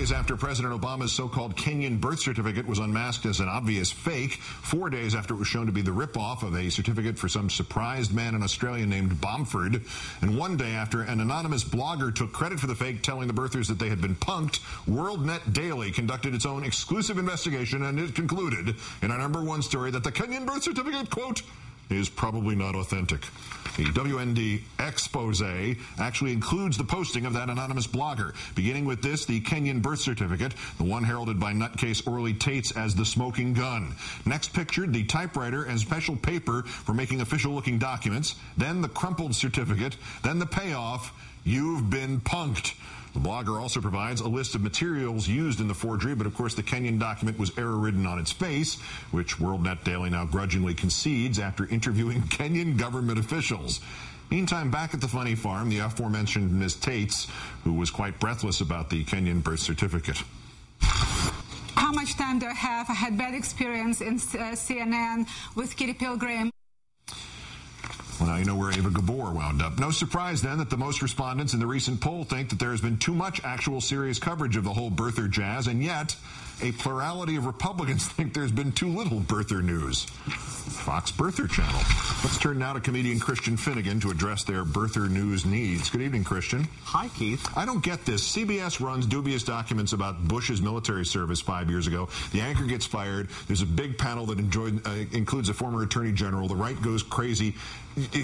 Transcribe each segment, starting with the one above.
days after President Obama's so-called Kenyan birth certificate was unmasked as an obvious fake, 4 days after it was shown to be the rip-off of a certificate for some surprised man in Australia named Bomford, and 1 day after an anonymous blogger took credit for the fake, telling the birthers that they had been punked, WorldNet Daily conducted its own exclusive investigation, and it concluded in our #1 story that the Kenyan birth certificate, quote, is probably not authentic. The WND expose actually includes the posting of that anonymous blogger. Beginning with this, the Kenyan birth certificate, the one heralded by nutcase Orly Tates as the smoking gun. Next pictured the typewriter and special paper for making official-looking documents, then the crumpled certificate, then the payoff, "You've been punked." The blogger also provides a list of materials used in the forgery, but of course the Kenyan document was error-ridden on its face, which WorldNet Daily now grudgingly concedes after interviewing Kenyan government officials. Meantime, back at the funny farm, the aforementioned Ms. Tates, who was quite breathless about the Kenyan birth certificate. How much time do I have? I had bad experience in CNN with Kitty Pilgrim. Well, now you know where Ava Gabor wound up. No surprise, then, that the most respondents in the recent poll think that there has been too much actual serious coverage of the whole birther jazz, and yet a plurality of Republicans think there's been too little birther news. Fox Birther Channel. Let's turn now to comedian Christian Finnegan to address their birther news needs. Good evening, Christian. Hi, Keith. I don't get this. CBS runs dubious documents about Bush's military service 5 years ago. The anchor gets fired. There's a big panel that includes a former attorney general. The right goes crazy.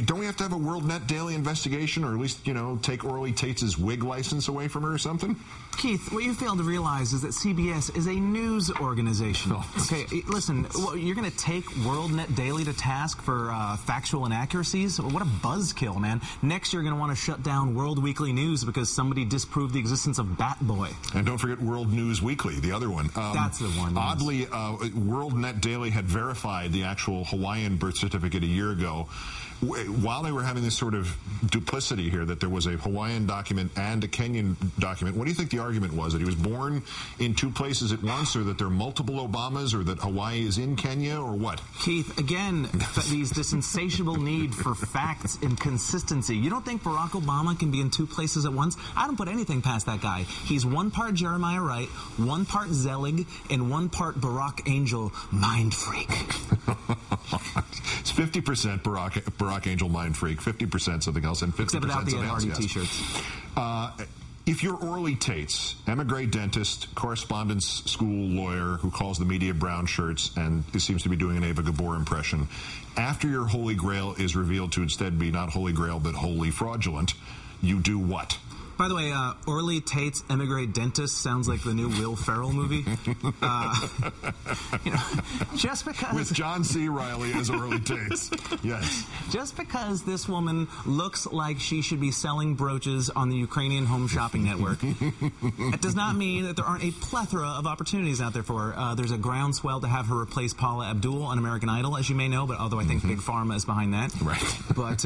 Don't we have to have a WorldNet Daily investigation, or at least, take Orly Tates' wig license away from her or something? Keith, what you fail to realize is that CBS is a news organization. Oh. Okay, listen, you're going to take WorldNet Daily to task for factual inaccuracies? What a buzzkill, man. Next, you're going to want to shut down World Weekly News because somebody disproved the existence of Bat Boy. And don't forget World News Weekly, the other one. That's the one. Oddly, WorldNet Daily had verified the actual Hawaiian birth certificate a year ago. While they were having this sort of duplicity here, that there was a Hawaiian document and a Kenyan document, what do you think the argument was? That he was born in two places at once, or that there are multiple Obamas, or that Hawaii is in Kenya, or what? Keith, again, this insatiable need for facts and consistency. You don't think Barack Obama can be in two places at once? I don't put anything past that guy. He's one part Jeremiah Wright, one part Zelig, and one part Barack Angel mind freak. It's 50% Barack Angel mind freak, 50% something else, and 50% except without the something else. Hardy t-shirts. If you're Orly Tates, emigre dentist, correspondence school lawyer who calls the media brown shirts and seems to be doing an Ava Gabor impression, after your holy grail is revealed to instead be not holy grail but wholly fraudulent, you do what? By the way, Orly Tates, Emigrate Dentist sounds like the new Will Ferrell movie. Just because... With John C. Reilly as Orly Tates. Yes. Just because this woman looks like she should be selling brooches on the Ukrainian Home Shopping Network, it does not mean that there aren't a plethora of opportunities out there for her. There's a groundswell to have her replace Paula Abdul on American Idol, as you may know, but although I think Big Pharma is behind that. Right. But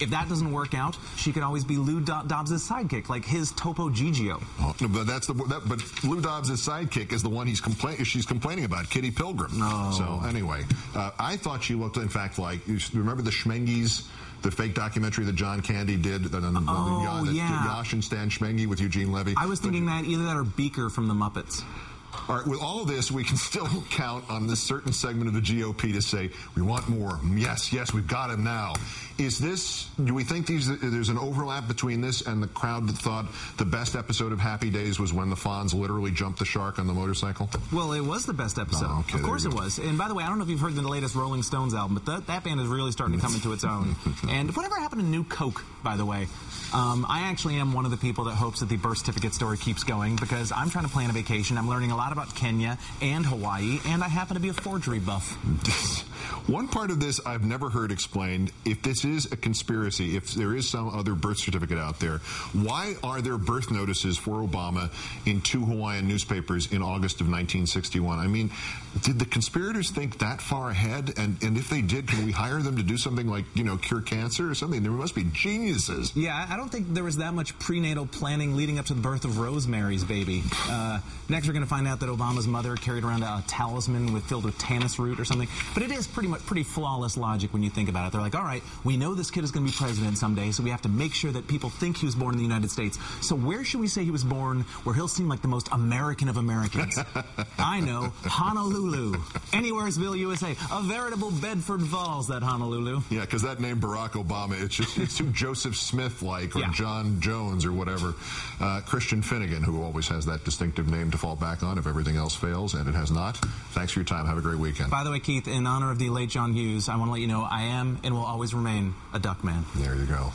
if that doesn't work out, she could always be Lou Dobbs' sidekick, like his Topo Gigio. Oh, no, but Lou Dobbs' sidekick is the one she's complaining about, Kitty Pilgrim. Oh. So anyway, I thought she looked, in fact, like, you remember the Schmengies, the fake documentary that John Candy did? Yosh and Stan Schmengi with Eugene Levy. I was thinking either that or Beaker from the Muppets. All right, with all of this, we can still count on this certain segment of the GOP to say, we want more. Yes, we've got him now. Do we think there's an overlap between this and the crowd that thought the best episode of Happy Days was when the Fonz literally jumped the shark on the motorcycle? Well, it was the best episode. Oh, okay, of course it was. And by the way, I don't know if you've heard the latest Rolling Stones album, but that band is really starting to come into its own. And whatever happened to New Coke, by the way? I actually am one of the people that hopes that the birth certificate story keeps going, because I'm trying to plan a vacation. I'm learning a lot about Kenya and Hawaii, and I happen to be a forgery buff. One part of this I've never heard explained. If this is a conspiracy, if there is some other birth certificate out there, why are there birth notices for Obama in 2 Hawaiian newspapers in August of 1961? I mean, did the conspirators think that far ahead? And if they did, can we hire them to do something like, cure cancer or something? There must be geniuses. Yeah, I don't think there was that much prenatal planning leading up to the birth of Rosemary's Baby. Next, we're going to find out that Obama's mother carried around a talisman filled with tannis root or something. But it is pretty flawless logic when you think about it. They're like, all right, we know this kid is going to be president someday, so we have to make sure that people think he was born in the United States. So where should we say he was born where he'll seem like the most American of Americans? I know, Honolulu. Anywheresville, USA. A veritable Bedford Falls, that Honolulu. Yeah, because that name Barack Obama, it's too Joseph Smith-like or John Jones or whatever. Christian Finnegan, who always has that distinctive name to fall back on if everything else fails, and it has not. Thanks for your time. Have a great weekend. By the way, Keith, in honor of the late John Hughes, I want to let you know I am and will always remain a duck man. There you go.